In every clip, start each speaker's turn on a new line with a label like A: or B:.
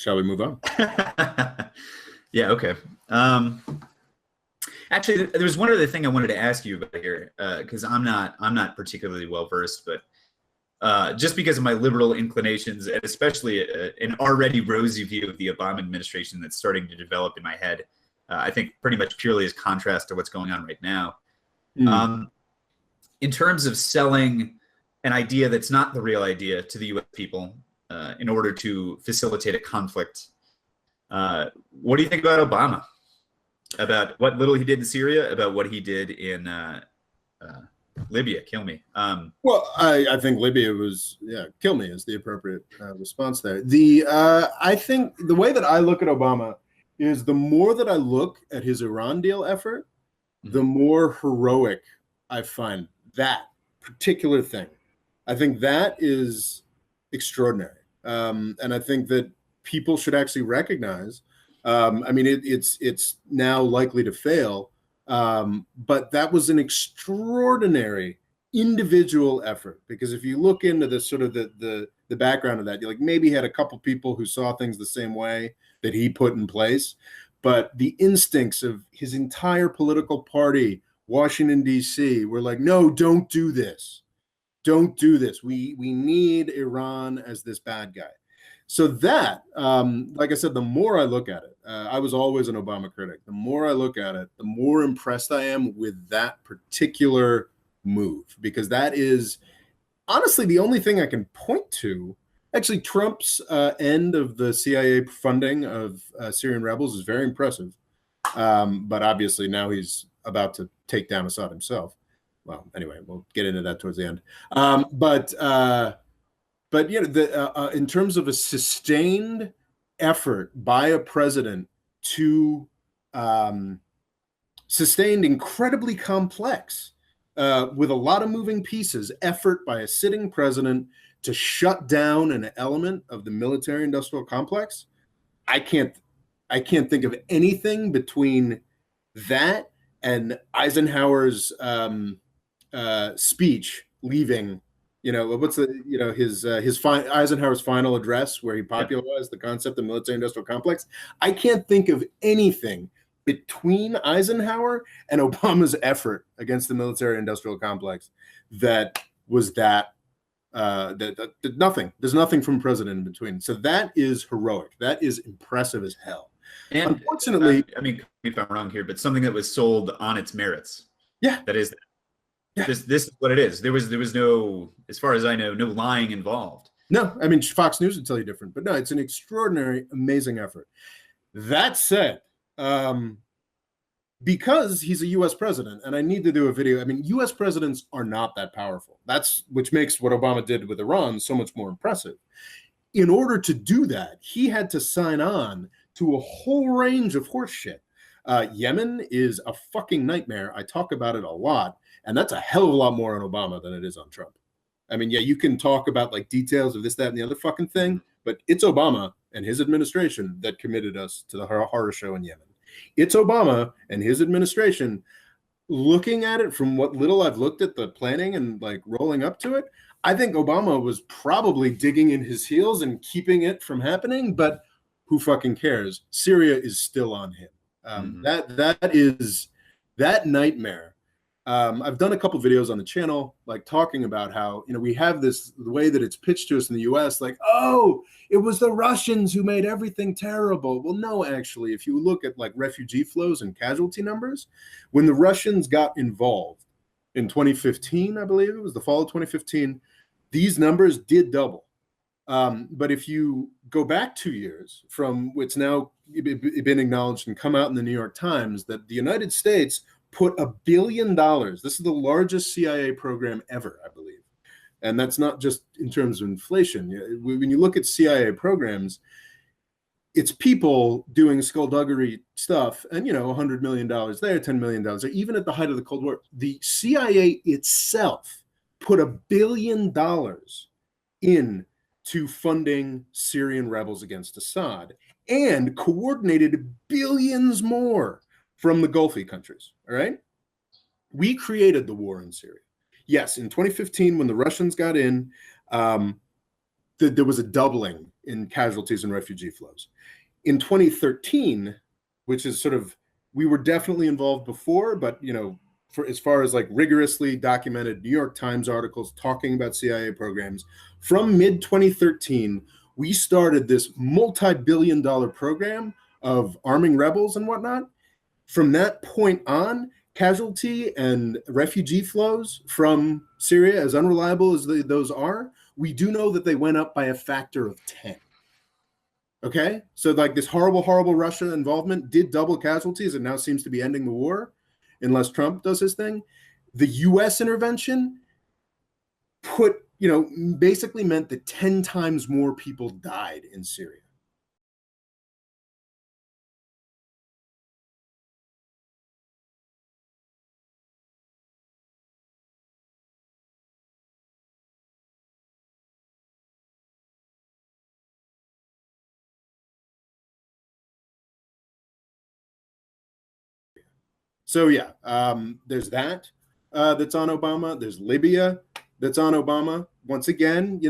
A: Shall we move on?
B: Yeah, okay. Actually, there was one other thing I wanted to ask you about here, because I'm not particularly well versed, but just because of my liberal inclinations, and especially an already rosy view of the Obama administration that's starting to develop in my head, I think pretty much purely as contrast to what's going on right now.
A: Mm.
B: Um, in terms of selling an idea that's not the real idea to the U.S. people in order to facilitate a conflict, what do you think about Obama? About what little he did in Syria, about what he did in Libya? Kill me.
A: Well, I think Libya was, yeah, kill me is the appropriate response there. I think the way that I look at Obama is the more that I look at his Iran deal effort, the more heroic I find that particular thing. I think that is extraordinary. And I think that people should actually recognize, I mean, it's now likely to fail, but that was an extraordinary individual effort, because if you look into the sort of the background of that, you like maybe had a couple people who saw things the same way that he put in place, but the instincts of his entire political party, Washington D.C., were like, no, don't do this, don't do this. We need Iran as this bad guy. So that, like I said, the more I look at it, I was always an Obama critic. The more I look at it, the more impressed I am with that particular move, because that is honestly the only thing I can point to. Actually, Trump's end of the CIA funding of Syrian rebels is very impressive. But obviously now he's about to take down Assad himself. Well, anyway, we'll get into that towards the end. But you know, in terms of a sustained effort by a president to sustained incredibly complex, with a lot of moving pieces, effort by a sitting president to shut down an element of the military-industrial complex, I can't think of anything between that and Eisenhower's speech leaving. You know, what's the, you know, his Eisenhower's final address where he popularized the concept of military-industrial complex. I can't think of anything between Eisenhower and Obama's effort against the military-industrial complex that was that nothing. There's nothing from president in between. So that is heroic. That is impressive as hell.
B: And
A: unfortunately,
B: I mean, if I'm wrong here, but something that was sold on its merits.
A: Yeah,
B: that is.
A: Yeah.
B: This is what it is. There was no, as far as I know, no lying involved.
A: No, I mean, Fox News would tell you different, but no, it's an extraordinary, amazing effort. That said, because he's a U.S. president, and I need to do a video. I mean, U.S. presidents are not that powerful. That's which makes what Obama did with Iran so much more impressive. In order to do that, he had to sign on to a whole range of horse shit. Yemen is a fucking nightmare. I talk about it a lot, and that's a hell of a lot more on Obama than it is on Trump. I mean, yeah, you can talk about like details of this, that, and the other fucking thing, but it's Obama and his administration that committed us to the horror show in Yemen. It's Obama and his administration. Looking at it from what little I've looked at the planning and like rolling up to it, I think Obama was probably digging in his heels and keeping it from happening, but who fucking cares? Syria is still on him. That nightmare. I've done a couple videos on the channel, like talking about how, you know, we have this, the way that it's pitched to us in the US, like, oh, it was the Russians who made everything terrible. Well, no, actually, if you look at like refugee flows and casualty numbers, when the Russians got involved in 2015, I believe it was the fall of 2015, these numbers did double. But if you go back 2 years from what's now been acknowledged and come out in the New York Times, that the United States put $1 billion. This is the largest CIA program ever, I believe. And that's not just in terms of inflation. When you look at CIA programs, it's people doing skullduggery stuff, and, you know, $100 million there, $10 million there. Even at the height of the Cold War, the CIA itself put $1 billion into funding Syrian rebels against Assad and coordinated billions more from the Gulfi countries, all right? We created the war in Syria. Yes, in 2015, when the Russians got in, there was a doubling in casualties and refugee flows. In 2013, which is sort of, we were definitely involved before, but for as far as like rigorously documented New York Times articles talking about CIA programs, from mid 2013, we started this multi-billion-dollar program of arming rebels and whatnot. From that point on, casualty and refugee flows from Syria, as unreliable as those are, we do know that they went up by a factor of 10. Okay, so like this horrible, horrible Russia involvement did double casualties and now seems to be ending the war, unless Trump does his thing. The U.S. intervention basically meant that 10 times more people died in Syria. So yeah, there's that that's on Obama. There's Libya that's on Obama. Once again,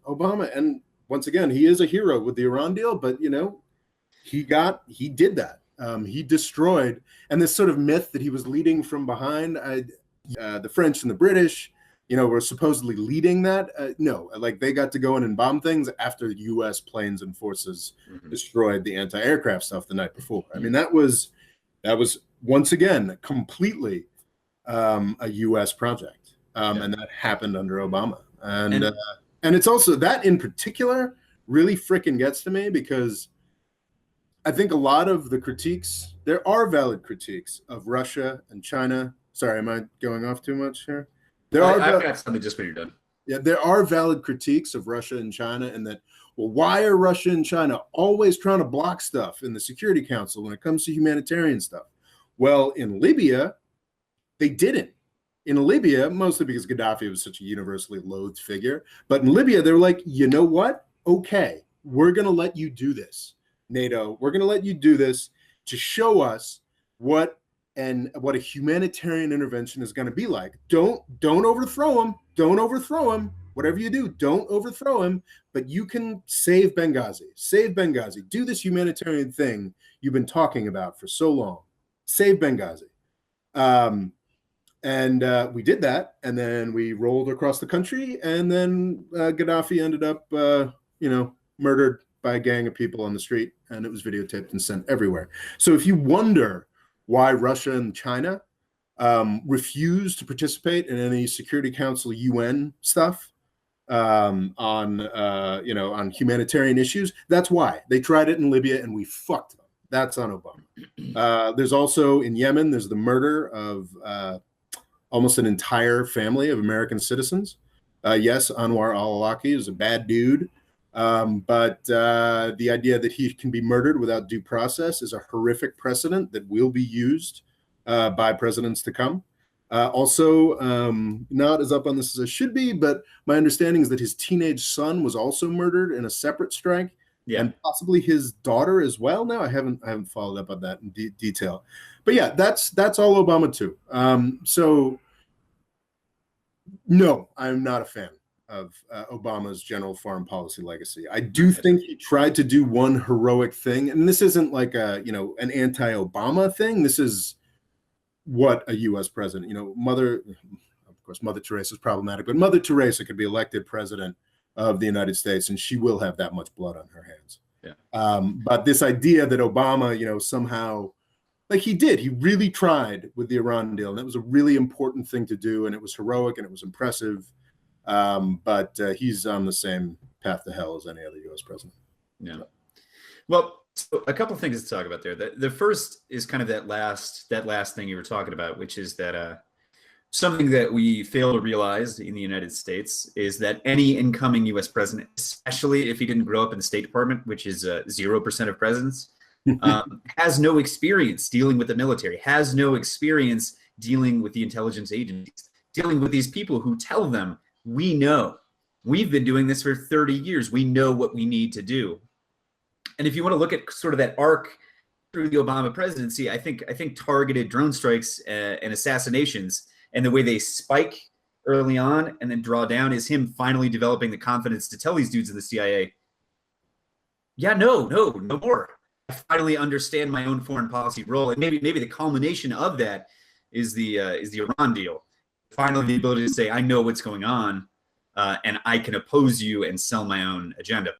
A: Obama, and once again, he is a hero with the Iran deal, but he did that. He destroyed, and this sort of myth that he was leading from behind, the French and the British, were supposedly leading that. No, like they got to go in and bomb things after the U.S. planes and forces destroyed the anti-aircraft stuff the night before. I mean, that was once again completely a U.S. project, and that happened under Obama. And it's also that in particular really freaking gets to me, because I think a lot of the critiques, there are valid critiques of Russia and China. Sorry, am I going off too much here?
B: I've got something just when you're done.
A: Yeah, there are valid critiques of Russia and China, and that, well, why are Russia and China always trying to block stuff in the Security Council when it comes to humanitarian stuff? Well, in Libya, they didn't. In Libya, mostly because Gaddafi was such a universally loathed figure, but in Libya, they were like, you know what? Okay, we're going to let you do this, NATO. We're going to let you do this to show us what a humanitarian intervention is going to be like. Don't overthrow him. Don't overthrow him. Whatever you do, don't overthrow him, but you can save Benghazi. Save Benghazi. Do this humanitarian thing you've been talking about for so long. Save Benghazi. And we did that, and then we rolled across the country, and then Gaddafi ended up, murdered by a gang of people on the street, and it was videotaped and sent everywhere. So if you wonder why Russia and China refused to participate in any Security Council UN stuff on humanitarian issues, that's why. They tried it in Libya, and we fucked them. That's on Obama. There's also in Yemen, there's the murder of almost an entire family of American citizens. Yes, Anwar al-Awlaki is a bad dude, but the idea that he can be murdered without due process is a horrific precedent that will be used by presidents to come. Also, not as up on this as I should be, but my understanding is that his teenage son was also murdered in a separate strike. Yeah. And possibly his daughter as well. Now I haven't followed up on that in detail, but yeah, that's all Obama too. So no, I'm not a fan of Obama's general foreign policy legacy. I do think he tried to do one heroic thing, and this isn't like an anti-Obama thing. This is what a U.S. president, Mother Teresa is problematic, but Mother Teresa could be elected president of the United States, and she will have that much blood on her hands. Yeah. But this idea that Obama, somehow, like he really tried with the Iran deal, and that was a really important thing to do, and it was heroic and it was impressive. But he's on the same path to hell as any other U.S. president.
B: Yeah. Well, so a couple of things to talk about there. The first is kind of that last thing you were talking about, which is that something that we fail to realize in the United States is that any incoming U.S. president, especially if he didn't grow up in the State Department, which is 0% of presidents, has no experience dealing with the military, has no experience dealing with the intelligence agencies, dealing with these people who tell them, we know, we've been doing this for 30 years, we know what we need to do. And if you want to look at sort of that arc through the Obama presidency, I think targeted drone strikes and assassinations and the way they spike early on and then draw down is him finally developing the confidence to tell these dudes in the CIA, yeah, no more. I finally understand my own foreign policy role. And maybe the culmination of that is the Iran deal. Finally, the ability to say, I know what's going on, and I can oppose you and sell my own agenda.